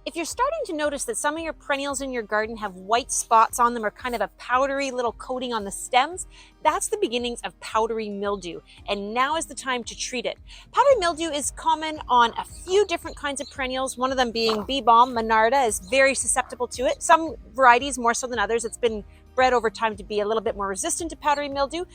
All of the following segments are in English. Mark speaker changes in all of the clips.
Speaker 1: If you're starting to notice that some of your perennials in your garden have white spots on them or kind of a powdery little coating on the stems, that's the beginnings of powdery mildew, and now is the time to treat it. Powdery mildew is common on a few different kinds of perennials, one of them being Beebalm. Monarda is very susceptible to it. Some varieties more so than others. It's been bred over time to be a little bit more resistant to powdery mildew.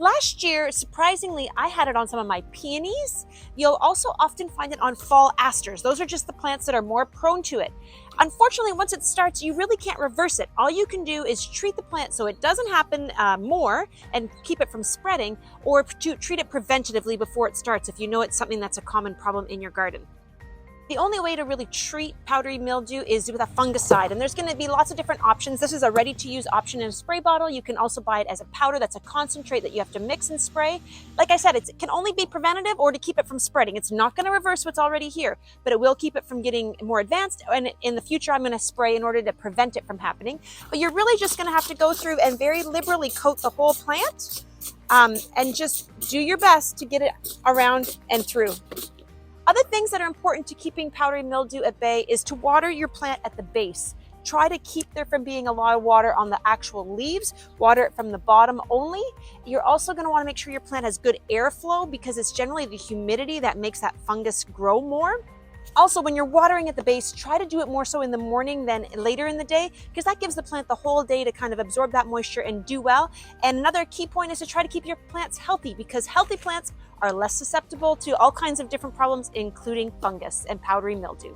Speaker 1: Last year, surprisingly, I had it on some of my peonies. You'll also often find it on fall asters. Those are just the plants that are more prone to it. Unfortunately, once it starts, you really can't reverse it. All you can do is treat the plant so it doesn't happen more and keep it from spreading, or to treat it preventatively before it starts if you know it's something that's a common problem in your garden. The only way to really treat powdery mildew is with a fungicide, and there's going to be lots of different options. This is a ready-to-use option in a spray bottle. You can also buy it as a powder. That's a concentrate that you have to mix and spray. Like I said, it can only be preventative or to keep it from spreading. It's not going to reverse what's already here, but it will keep it from getting more advanced, and in the future I'm going to spray in order to prevent it from happening. But you're really just going to have to go through and very liberally coat the whole plant, and just do your best to get it around and through. Other things that are important to keeping powdery mildew at bay is to water your plant at the base. Try to keep there from being a lot of water on the actual leaves. Water it from the bottom only. You're also going to want to make sure your plant has good airflow, because it's generally the humidity that makes that fungus grow more. Also, when you're watering at the base, try to do it more so in the morning than later in the day, because that gives the plant the whole day to kind of absorb that moisture and do well. And another key point is to try to keep your plants healthy, because healthy plants are less susceptible to all kinds of different problems, including fungus and powdery mildew.